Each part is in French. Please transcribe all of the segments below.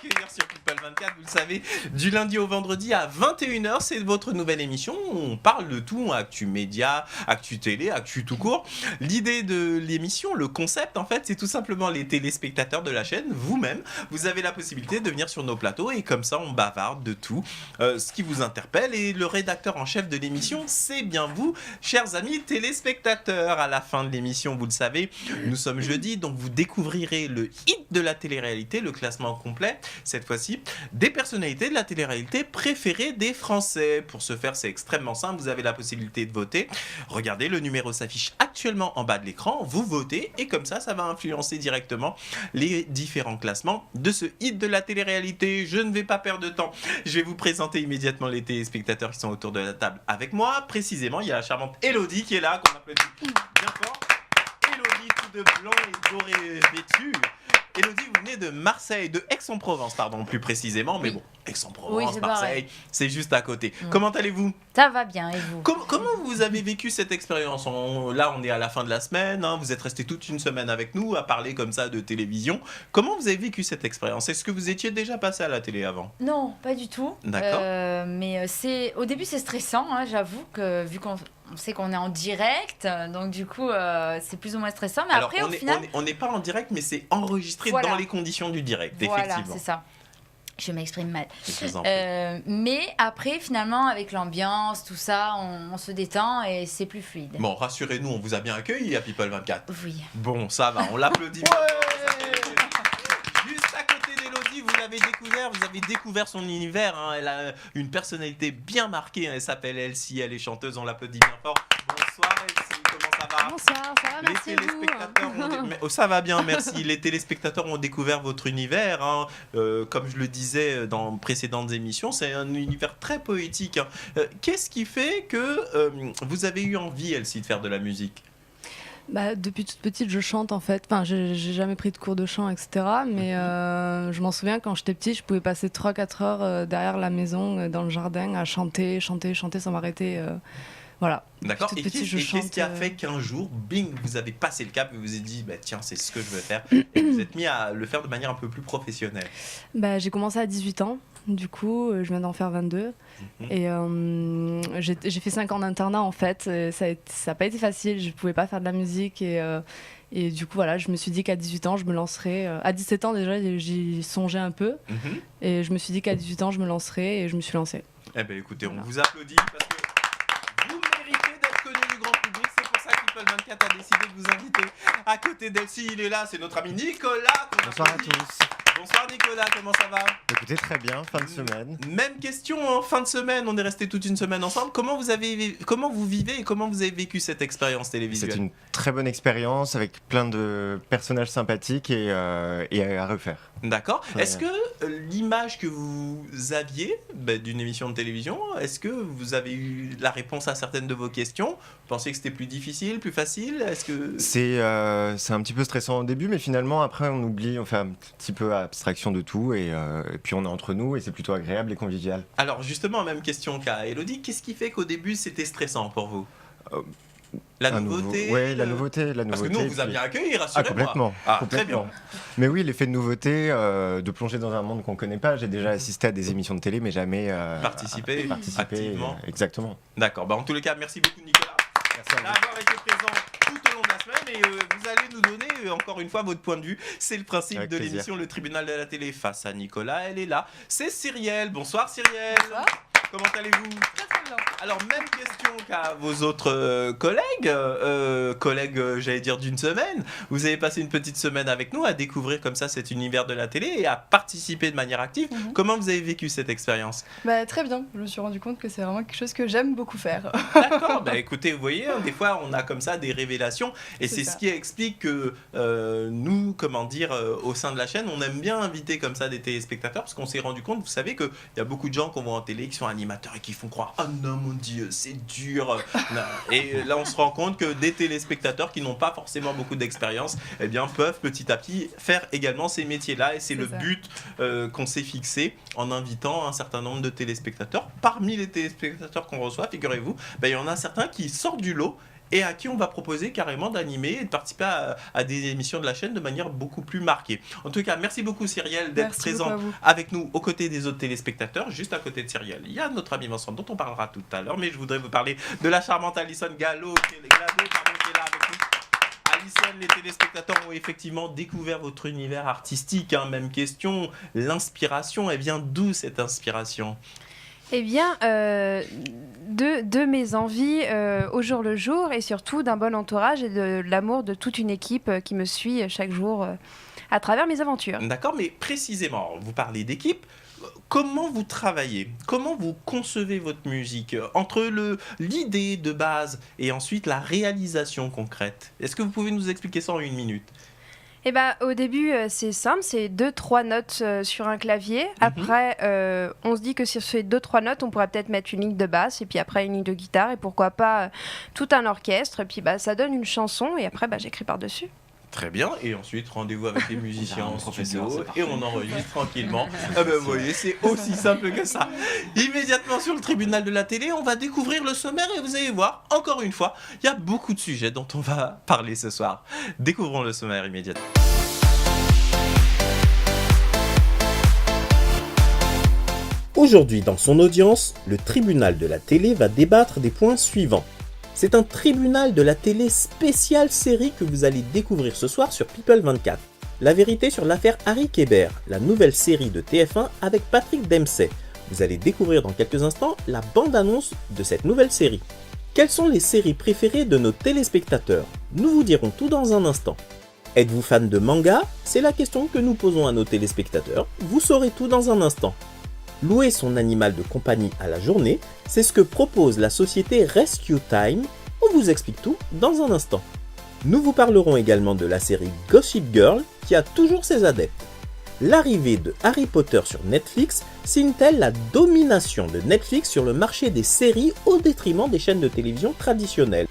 accueillir sur People 24, vous le savez, du lundi au vendredi à 21h, c'est votre nouvelle émission. On parle de tout, actu média, actu télé, actu tout court. L'idée de l'émission, le concept en fait, c'est tout simplement les téléspectateurs de la chaîne, vous-même, vous avez la possibilité de venir sur nos plateaux et comme ça on bavarde de tout, ce qui vous interpelle. Et le rédacteur en chef de l'émission, c'est bien vous, chers amis téléspectateurs. À la fin de l'émission, vous le savez, nous sommes jeudi, donc vous découvrirez le hit de la télé-réalité, le classement complet, cette fois-ci, des personnalités de la télé-réalité préférées des Français. Pour ce faire, c'est extrêmement simple, vous avez la possibilité de voter. Regardez, le numéro s'affiche actuellement en bas de l'écran, vous votez et comme ça, ça va influencer directement les différents classements de ce hit de la télé-réalité. Je ne vais pas perdre de temps, je vais vous présenter immédiatement les téléspectateurs qui sont autour de la table avec moi. Précisément, il y a la charmante Elodie qui est là, qu'on applaudit bien fort. Elodie, tout de blanc et doré vêtue. Elodie, vous venez de Marseille, de Aix-en-Provence, pardon, plus précisément, mais bon, Aix-en-Provence, c'est Marseille, pareil. c'est juste à côté. Comment allez-vous ? Ça va bien, et vous ? Comment vous avez vécu cette expérience ? Là, on est à la fin de la semaine, hein, vous êtes resté toute une semaine avec nous à parler comme ça de télévision. Comment vous avez vécu cette expérience ? Est-ce que vous étiez déjà passé à la télé avant ? Non, pas du tout. D'accord. Mais au début, c'est stressant, hein, j'avoue, que vu qu'on sait qu'on est en direct, donc du coup, c'est plus ou moins stressant. Mais Alors, après, au final... on n'est pas en direct, mais c'est enregistré Voilà. dans les conditions du direct, Voilà, effectivement. c'est ça. Je m'exprime mal. Je vous en prie. Mais après, finalement, avec l'ambiance, tout ça, on se détend et c'est plus fluide. Bon, rassurez-nous, on vous a bien accueilli à People 24. Oui. Bon, ça va, on l'applaudit. Juste à côté d'Elodie, vous avez découvert son univers. Hein. Elle a une personnalité bien marquée. Hein. Elle s'appelle Elsie, elle est chanteuse, on l'applaudit bien fort. Bonsoir Elsie, comment ça va ? Bonsoir, ça va, merci Les à vous. téléspectateurs ça va bien, merci. Les téléspectateurs ont découvert votre univers. Hein. Comme je le disais dans précédentes émissions, c'est un univers très poétique. Hein. Qu'est-ce qui fait que vous avez eu envie, Elsie, de faire de la musique ? Depuis toute petite, je chante en fait. Enfin, j'ai jamais pris de cours de chant, etc. Mais je m'en souviens, quand j'étais petite, je pouvais passer 3-4 heures derrière la maison, dans le jardin, à chanter sans m'arrêter. Voilà. D'accord. Depuis Et toute petite, je qu'est-ce chante, qui a fait qu'un jour, bing, vous avez passé le cap et vous avez dit, tiens, c'est ce que je veux faire. Et vous êtes mis à le faire de manière un peu plus professionnelle. J'ai commencé à 18 ans. Du coup, je viens d'en faire 22. Et j'ai fait 5 ans d'internat en fait. Et ça n'a pas été facile. Je ne pouvais pas faire de la musique. Et du coup, voilà, je me suis dit qu'à 18 ans, je me lancerais. À 17 ans, déjà, j'y songeais un peu. Et je me suis dit qu'à 18 ans, je me lancerais. Et je me suis lancée. Eh bien, écoutez, Voilà. on vous applaudit parce que vous méritez d'être connu du grand public. C'est pour ça que People 24 a décidé de vous inviter. À côté d'Elsie, il est là, c'est notre ami Nicolas. Bonsoir à tous. Bonsoir Nicolas, comment ça va ? Écoutez, très bien, fin de semaine. Même question, hein, fin de semaine, on est resté toute une semaine ensemble. Comment vous vivez et comment vous avez vécu cette expérience télévisuelle ? C'est une très bonne expérience avec plein de personnages sympathiques et à refaire. D'accord. Ouais. Est-ce que l'image que vous aviez d'une émission de télévision, est-ce que vous avez eu la réponse à certaines de vos questions ? Vous pensiez que c'était plus difficile, plus facile ? Est-ce que... C'est un petit peu stressant au début, mais finalement, après, on oublie, on fait un petit peu abstraction de tout et puis on est entre nous et c'est plutôt agréable et convivial. Alors justement, même question qu'à Elodie, qu'est-ce qui fait qu'au début c'était stressant pour vous ? La nouveauté. La nouveauté. Parce que nous, on vous a bien accueilli, Ah, rassurez-moi. complètement. Ah, complètement. très bien. Mais oui, l'effet de nouveauté, de plonger dans un monde qu'on ne connaît pas. J'ai déjà assisté à des émissions de télé, mais jamais Participer activement. Exactement. D'accord. En tous les cas, merci beaucoup Nicolas Merci à vous. d'avoir été présent tout au long de la semaine et vous allez nous donner encore une fois votre point de vue. C'est le principe Avec de plaisir. l'émission Le Tribunal de la télé face à Nicolas. Elle est là. C'est Cyrielle. Bonsoir Cyrielle. Bonsoir. Comment allez-vous ? Très très bien. Alors, même question qu'à vos autres collègues, j'allais dire d'une semaine. Vous avez passé une petite semaine avec nous à découvrir comme ça cet univers de la télé et à participer de manière active. Comment vous avez vécu cette expérience ? Très bien, je me suis rendu compte que c'est vraiment quelque chose que j'aime beaucoup faire. D'accord, écoutez, vous voyez, hein, des fois on a comme ça des révélations et c'est ça. ce qui explique que nous, au sein de la chaîne, on aime bien inviter comme ça des téléspectateurs parce qu'on s'est rendu compte, vous savez qu'il y a beaucoup de gens qu'on voit en télé qui sont animateurs et qui font croire « Ah non mon Dieu, c'est dur !» Et là on se rend compte que des téléspectateurs qui n'ont pas forcément beaucoup d'expérience peuvent petit à petit faire également ces métiers-là et c'est le ça. but qu'on s'est fixé en invitant un certain nombre de téléspectateurs. Parmi les téléspectateurs qu'on reçoit, figurez-vous, il y en a certains qui sortent du lot et à qui on va proposer carrément d'animer et de participer à des émissions de la chaîne de manière beaucoup plus marquée. En tout cas, merci beaucoup Cyrielle d'être Merci présent beaucoup à vous. avec nous aux côtés des autres téléspectateurs. Juste à côté de Cyrielle, il y a notre ami Vincent dont on parlera tout à l'heure, mais je voudrais vous parler de la charmante Alison Gallo qui est là avec nous. Alison, les téléspectateurs ont effectivement découvert votre univers artistique, hein. Même question, l'inspiration, elle vient d'où cette inspiration ? Eh bien, de mes envies au jour le jour et surtout d'un bon entourage et de l'amour de toute une équipe qui me suit chaque jour à travers mes aventures. D'accord, mais précisément, vous parlez d'équipe, comment vous travaillez ? Comment vous concevez votre musique ? Entre l'idée de base et ensuite la réalisation concrète. Est-ce que vous pouvez nous expliquer ça en 1 minute ? Eh ben, au début, c'est simple, c'est 2-3 notes sur un clavier. Après, on se dit que sur ces 2-3 notes, on pourrait peut-être mettre une ligne de basse et puis après une ligne de guitare et pourquoi pas tout un orchestre. Et puis ça donne une chanson et après, j'écris par-dessus. Très bien, et ensuite rendez-vous avec les musiciens en professeur, studio c'est et parfait. on enregistre tranquillement. Vous voyez, c'est aussi simple que ça. Immédiatement sur le tribunal de la télé, on va découvrir le sommaire et vous allez voir, encore une fois, il y a beaucoup de sujets dont on va parler ce soir. Découvrons le sommaire immédiatement. Aujourd'hui, dans son audience, le tribunal de la télé va débattre des points suivants. C'est un tribunal de la télé spéciale série que vous allez découvrir ce soir sur People 24. La vérité sur l'affaire Harry Kéber, la nouvelle série de TF1 avec Patrick Dempsey. Vous allez découvrir dans quelques instants la bande-annonce de cette nouvelle série. Quelles sont les séries préférées de nos téléspectateurs ? Nous vous dirons tout dans un instant. Êtes-vous fan de manga ? C'est la question que nous posons à nos téléspectateurs. Vous saurez tout dans un instant. Louer son animal de compagnie à la journée, c'est ce que propose la société Rescue Time. On vous explique tout dans un instant. Nous vous parlerons également de la série Gossip Girl qui a toujours ses adeptes. L'arrivée de Harry Potter sur Netflix signe-t-elle la domination de Netflix sur le marché des séries au détriment des chaînes de télévision traditionnelles ?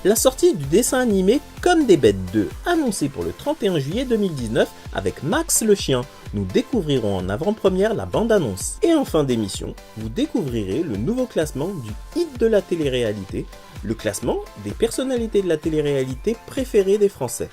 La sortie du dessin animé Comme des bêtes 2, annoncée pour le 31 juillet 2019 avec Max le chien. Nous découvrirons en avant-première la bande-annonce. Et en fin d'émission, vous découvrirez le nouveau classement du hit de la télé-réalité, le classement des personnalités de la télé-réalité préférées des Français.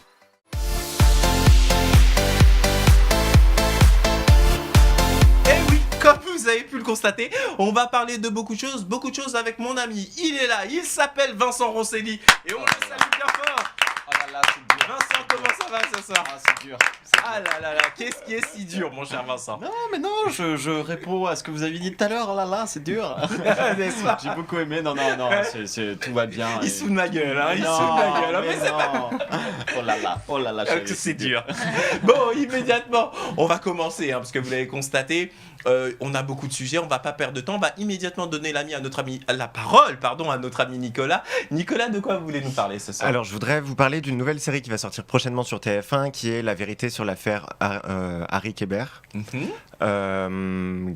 Eh oui, comme vous avez pu le constater, on va parler de beaucoup de choses avec mon ami. Il est là, il s'appelle Vincent Rosselli et on le salue bien fort. Oh là là, c'est dur. Vincent, comment ça va ce soir ? Ah, c'est dur. Ah là là là, qu'est-ce qui est si dur, mon cher Vincent ? Non, mais non, je réponds à ce que vous avez dit tout à l'heure. Oh là là, c'est dur. N'est-ce pas ? J'ai beaucoup aimé. Non, tout va bien. Il se fout de ma gueule, hein, il se Non, fout de ma gueule, hein, mais c'est pas... Oh là là, Ah, que c'est dur. Bon, immédiatement, on va commencer, hein, parce que vous l'avez constaté, on a beaucoup de sujets, on va pas perdre de temps, on va immédiatement donner la parole à notre ami Nicolas. Nicolas, de quoi vous voulez nous parler ce soir ? Alors, je voudrais vous parler d'une nouvelle série qui va sortir prochainement sur TF1, qui est La vérité sur l'affaire Harry Kéber,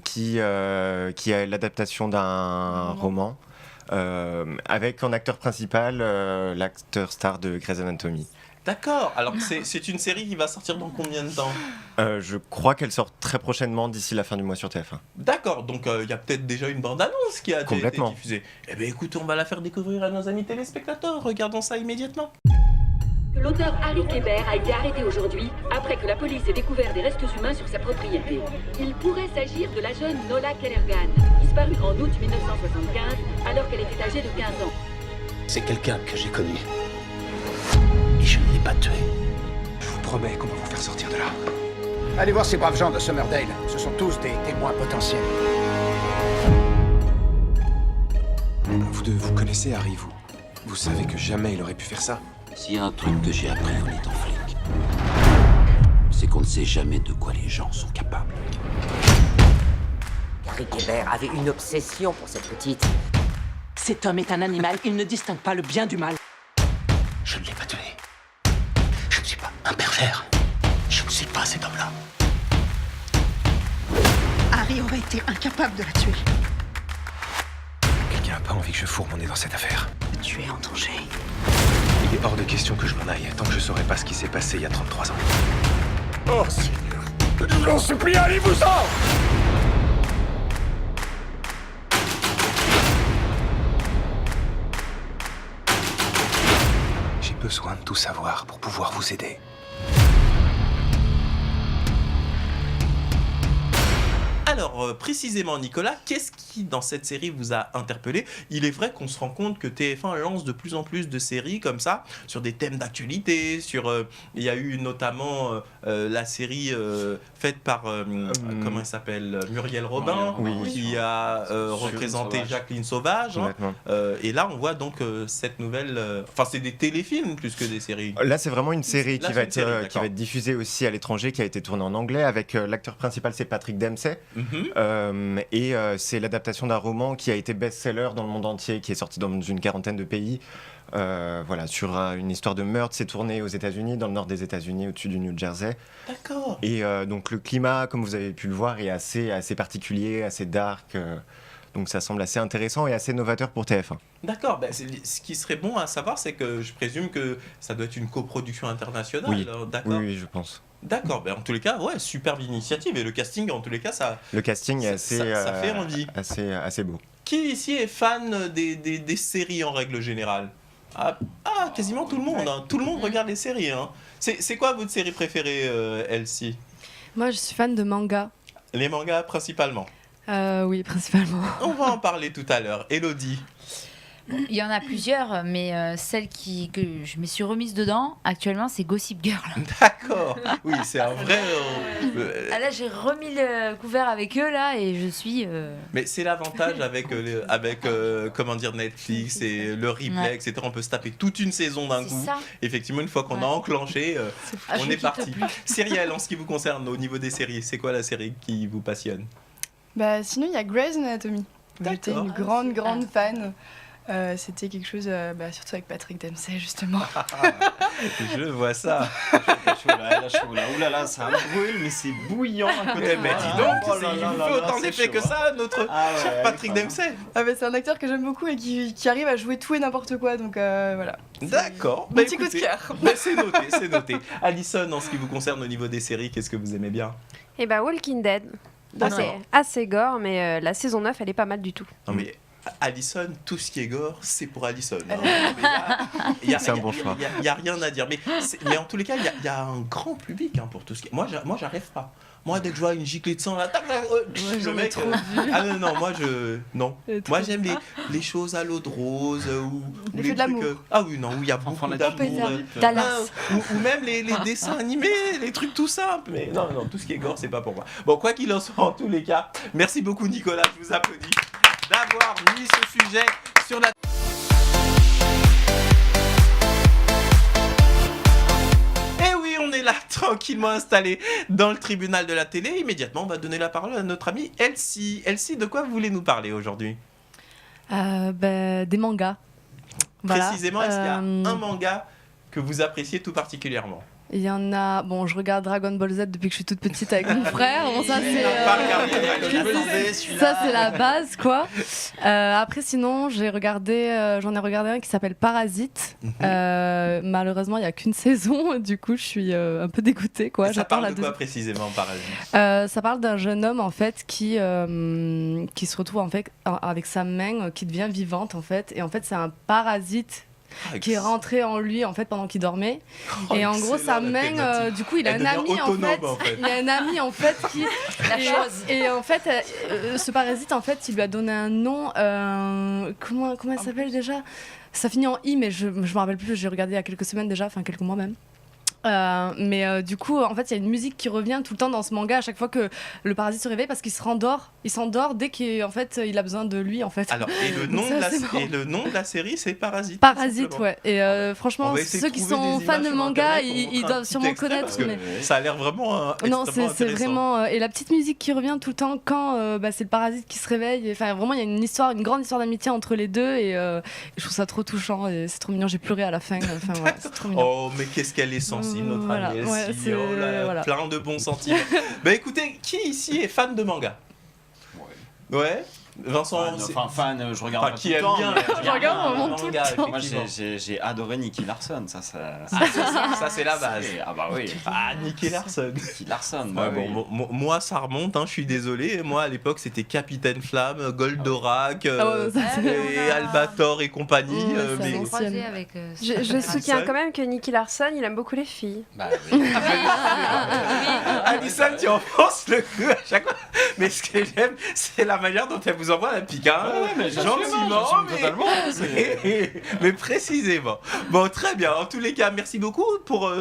qui est l'adaptation d'un roman, avec en acteur principal l'acteur star de Grey's Anatomy. D'accord, alors c'est une série qui va sortir dans combien de temps ? Je crois qu'elle sort très prochainement, d'ici la fin du mois sur TF1. D'accord, donc il y a peut-être déjà une bande-annonce qui a été diffusée. Eh bien écoute, on va la faire découvrir à nos amis téléspectateurs, regardons ça immédiatement. L'auteur Harry Kéber a été arrêté aujourd'hui après que la police ait découvert des restes humains sur sa propriété. Il pourrait s'agir de la jeune Nola Kellergan, disparue en août 1975 alors qu'elle était âgée de 15 ans. C'est quelqu'un que j'ai connu. Et je ne l'ai pas tué. Je vous promets qu'on va vous faire sortir de là. Allez voir ces braves gens de Summerdale. Ce sont tous des témoins potentiels. Vous deux, vous connaissez Harry, vous. Vous savez que jamais il aurait pu faire ça. S'il y a un truc que j'ai appris en étant flic, c'est qu'on ne sait jamais de quoi les gens sont capables. Harry Kéber avait une obsession pour cette petite. Cet homme est un animal, il ne distingue pas le bien du mal. Je ne l'ai pas tué. Je ne suis pas un pervers. Je ne suis pas cet homme-là. Harry aurait été incapable de la tuer. Quelqu'un n'a pas envie que je fourre mon nez dans cette affaire. Tu es en danger. Il est hors de question que je m'en aille tant que je saurai pas ce qui s'est passé il y a 33 ans. Oh Seigneur, je vous en supplie, allez-vous-en! besoin de tout savoir pour pouvoir vous aider. Alors, précisément, Nicolas, qu'est-ce qui, dans cette série, vous a interpellé ? Il est vrai qu'on se rend compte que TF1 lance de plus en plus de séries comme ça, sur des thèmes d'actualité, il y a eu notamment la série faite par, comment elle s'appelle ? Muriel Robin, qui a représenté Jacqueline Sauvage. Et là, on voit donc cette nouvelle... Enfin, c'est des téléfilms plus que des séries. Là, c'est vraiment une série qui va être diffusée aussi à l'étranger, qui a été tournée en anglais, avec l'acteur principal, c'est Patrick Dempsey. Et c'est l'adaptation d'un roman qui a été best-seller dans le monde entier, qui est sorti dans une 40aine de pays. Voilà, sur une histoire de meurtre. C'est tourné aux États-Unis, dans le nord des États-Unis, au-dessus du New Jersey. D'accord. Et donc le climat, comme vous avez pu le voir, est assez particulier, assez dark. Donc ça semble assez intéressant et assez novateur pour TF1. D'accord. Ce qui serait bon à savoir, c'est que je présume que ça doit être une coproduction internationale. Oui, alors, d'accord. Oui, je pense. D'accord, en tous les cas, ouais, superbe initiative. Et le casting, en tous les cas, le casting est assez, ça fait envie. Assez beau. Qui ici est fan des séries en règle générale ? Quasiment tout le monde. Hein. Tout le monde regarde les séries. Hein. C'est quoi votre série préférée, Elsie ? Moi, je suis fan de manga. Les mangas principalement ? Oui, principalement. On va en parler tout à l'heure. Élodie ? Il y en a plusieurs, mais celle que je me suis remise dedans actuellement, c'est Gossip Girl. D'accord. Oui, c'est un vrai. Là, j'ai remis le couvert avec eux là et je suis. Mais c'est l'avantage avec comment dire, Netflix et le replay, etc. On peut se taper toute une saison d'un coup. Ça. Effectivement, une fois qu'on a enclenché, on est parti. Cyrielle, en ce qui vous concerne, au niveau des séries, c'est quoi la série qui vous passionne ? Sinon, il y a Grey's Anatomy. J'étais une grande fan. C'était quelque chose, surtout avec Patrick Dempsey, justement. Je vois ça. La chaud là. Ouh là là, ça brûle, mais c'est bouillant à côté. Mais dis donc, il fait autant d'effets que ça, notre cher Patrick Dempsey. C'est un acteur que j'aime beaucoup et qui arrive à jouer tout et n'importe quoi, donc voilà. D'accord. Mon petit coup de cœur. C'est noté. Alison, en ce qui vous concerne au niveau des séries, qu'est-ce que vous aimez bien ? Walking Dead. C'est assez gore, mais la saison 9, elle est pas mal du tout. Non mais Alison, tout ce qui est gore, c'est pour Alison. C'est un bon choix. Il n'y a rien à dire. Mais en tous les cas, il y a un grand public pour tout ce qui est... Moi, j'arrive pas. Moi, dès que je vois une giclée de sang, là, le mec... non, moi, j'aime les choses à l'eau de rose, ou les feux de l'amour. Oui, non, où il y a beaucoup d'amour. Ou même les dessins animés, les trucs tout simples. Mais non, tout ce qui est gore, c'est pas pour moi. Bon, quoi qu'il en soit, en tous les cas, merci beaucoup, Nicolas, je vous applaudis d'avoir mis ce sujet sur la... Et oui, on est là, tranquillement installé dans le tribunal de la télé. Immédiatement, on va donner la parole à notre amie Elsie. Elsie, de quoi vous voulez nous parler aujourd'hui ? Des mangas. Voilà. Précisément, est-ce qu'il y a un manga que vous appréciez tout particulièrement ? Il y en a. Bon, je regarde Dragon Ball Z depuis que je suis toute petite avec mon frère. Bon, ça c'est la base, quoi. Après, sinon, j'en ai regardé un qui s'appelle Parasite. Malheureusement, il n'y a qu'une saison. Du coup, je suis un peu dégoûtée, quoi. Ça parle de quoi précisément, Parasite ? Ça parle d'un jeune homme, en fait, qui se retrouve en fait avec sa main qui devient vivante, en fait. Et en fait, c'est un parasite qui est rentré en lui en fait pendant qu'il dormait et en gros sa main du coup il a un ami en fait il a un ami en fait qui et en fait ce parasite en fait il lui a donné un nom comment elle s'appelle déjà, ça finit en I mais je me rappelle plus, j'ai regardé il y a quelques semaines déjà, enfin quelques mois même. Du coup en fait il y a une musique qui revient tout le temps dans ce manga à chaque fois que le parasite se réveille parce qu'il s'endort dès qu'il il a besoin de lui en fait. Alors et le nom de la série c'est Parasite. Parasite, ouais. Et franchement ceux qui sont fans de manga ils doivent sûrement connaître parce que ça a l'air vraiment non c'est vraiment et la petite musique qui revient tout le temps quand c'est le parasite qui se réveille, enfin vraiment il y a une grande histoire d'amitié entre les deux et je trouve ça trop touchant et c'est trop mignon, j'ai pleuré à la fin, enfin ouais, c'est trop mignon. Oh mais qu'est-ce qu'elle est sensible notre amie Elsie, plein de bons sentiments. Écoutez, qui ici est fan de manga ? Ouais. Vincent, fan, je regarde pas qui tout le aime temps. bien. Je regarde vraiment tout le temps. Moi, j'ai adoré Nicky Larson, ça c'est la base. Ah bah oui. Ah, Nicky Larson. Nicky Larson. Ouais, bah oui. bon, moi ça remonte, je suis désolé. Moi à l'époque c'était Capitaine Flamme, Goldorak, et Albator et compagnie. mais croisé avec. Je soutiens quand même que Nicky Larson, il aime beaucoup les filles. Bah oui. Alison, tu enfonces le coup à chaque fois. Mais ce que j'aime, c'est la manière dont elle vous envoie la pique. mais gentiment, totalement. mais précisément. Bon, très bien. En tous les cas, merci beaucoup pour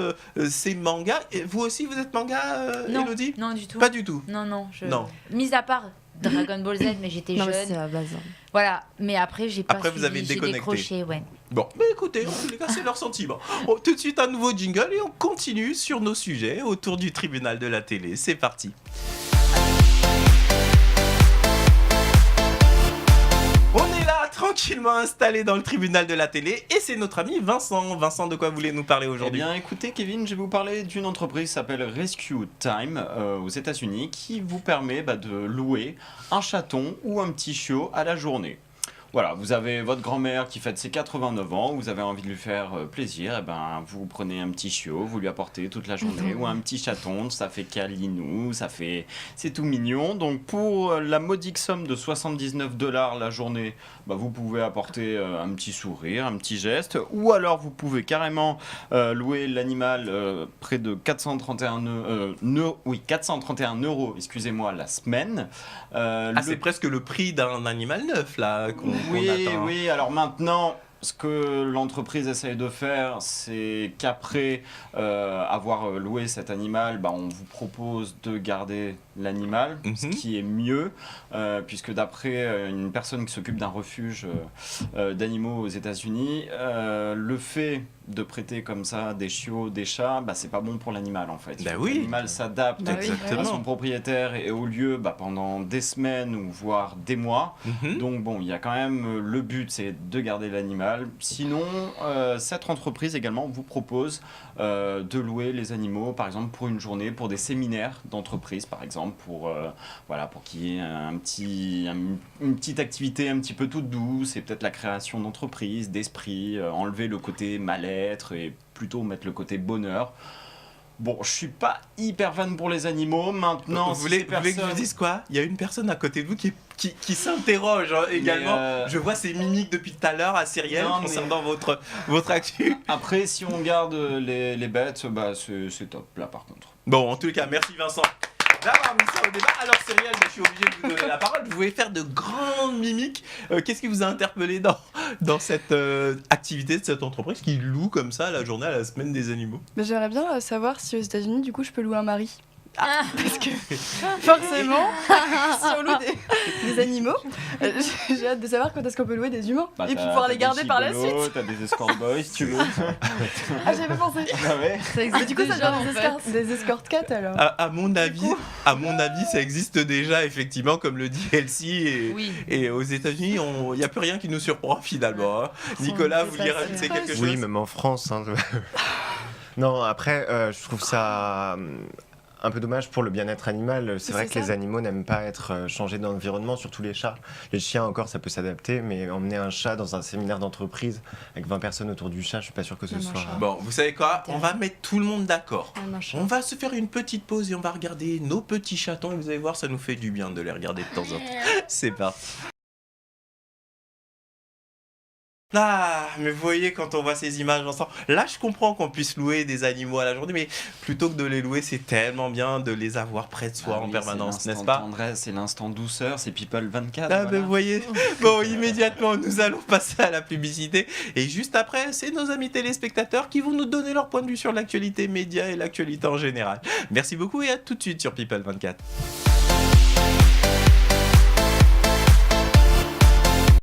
ces mangas. Et vous aussi, vous êtes manga, Non, Elodie ? non du tout. Pas du tout. Non. Non. Mis à part Dragon Ball Z, mais j'étais Non, jeune. mais c'est la base. Voilà, mais après j'ai pas Après, vous suivi, avez j'ai déconnecté. décroché, ouais. Bon, mais écoutez, en tous les cas, c'est leur sentiment. Tout de suite, un nouveau jingle et on continue sur nos sujets autour du tribunal de la télé. C'est parti. On est là, tranquillement installé dans le tribunal de la télé et c'est notre ami Vincent. Vincent, de quoi voulez nous parler aujourd'hui ? Eh bien, écoutez, Kevin, je vais vous parler d'une entreprise qui s'appelle Rescue Time aux États-Unis qui vous permet de louer un chaton ou un petit chiot à la journée. Voilà, vous avez votre grand-mère qui fête ses 89 ans, vous avez envie de lui faire plaisir, et ben vous prenez un petit chiot, vous lui apportez toute la journée, ou un petit chaton, ça fait câlinou, c'est tout mignon. Donc pour la modique somme de $79 la journée, vous pouvez apporter un petit sourire, un petit geste, ou alors vous pouvez carrément louer l'animal près de 431 €, excusez-moi, la semaine. C'est presque le prix d'un animal neuf là. Oui, alors maintenant, ce que l'entreprise essaye de faire, c'est qu'après avoir loué cet animal, on vous propose de garder l'animal, ce qui est mieux, puisque d'après une personne qui s'occupe d'un refuge d'animaux aux États-Unis, le fait de prêter comme ça des chiots, des chats, c'est pas bon pour l'animal en fait. L'animal s'adapte à son propriétaire et au lieu pendant des semaines ou voire des mois. Donc bon, il y a quand même le but, c'est de garder l'animal. Sinon, cette entreprise également vous propose de louer les animaux, par exemple pour une journée, pour des séminaires d'entreprise, par exemple, pour qu'il y ait une petite activité un petit peu toute douce, et peut-être la création d'entreprise, d'esprit, enlever le côté mal-être et plutôt mettre le côté bonheur. Bon, je suis pas hyper fan pour les animaux. Maintenant, vous voulez que je vous dise quoi ? Il y a une personne à côté de vous qui s'interroge également. Je vois ses mimiques depuis tout à l'heure à Cyrielle concernant votre actu. Après, si on garde les bêtes, c'est top là par contre. Bon, en tout cas, merci Vincent d'avoir mis ça au débat. Alors Cyrielle, je suis obligé de vous donner la parole. Vous pouvez faire de grandes mimiques. Qu'est-ce qui vous a interpellé dans cette activité de cette entreprise qui loue comme ça la journée à la semaine des animaux ? J'aimerais bien savoir si aux États-Unis, du coup, je peux louer un mari. Parce que forcément, si on loue des animaux, j'ai hâte de savoir quand est-ce qu'on peut louer des humains et puis pouvoir les garder par la suite. T'as des escort boys, si tu veux. J'avais pas pensé. Mais du coup, ça donne des escort cats alors. À mon avis, ça existe déjà effectivement, comme le dit Elsie. Et aux États-Unis, il n'y a plus rien qui nous surprend finalement. Nicolas, vous vouliez rajouter quelque chose ? Oui, même en France. Non, après, je trouve ça un peu dommage pour le bien-être animal. C'est vrai que les animaux n'aiment pas être changés d'environnement, surtout les chats. Les chiens encore, ça peut s'adapter, mais emmener un chat dans un séminaire d'entreprise avec 20 personnes autour du chat, je suis pas sûr que ce soit... Bon, vous savez quoi ? On va mettre tout le monde d'accord. On va se faire une petite pause et on va regarder nos petits chatons et vous allez voir, ça nous fait du bien de les regarder de temps en temps. C'est parti. Ah, mais vous voyez, quand on voit ces images ensemble, là je comprends qu'on puisse louer des animaux à la journée, mais plutôt que de les louer, c'est tellement bien de les avoir près de soi en permanence, n'est-ce pas ? C'est l'instant douceur, c'est People 24. Ah, ben vous voyez, bon, immédiatement nous allons passer à la publicité, et juste après, c'est nos amis téléspectateurs qui vont nous donner leur point de vue sur l'actualité média et l'actualité en général. Merci beaucoup et à tout de suite sur People 24.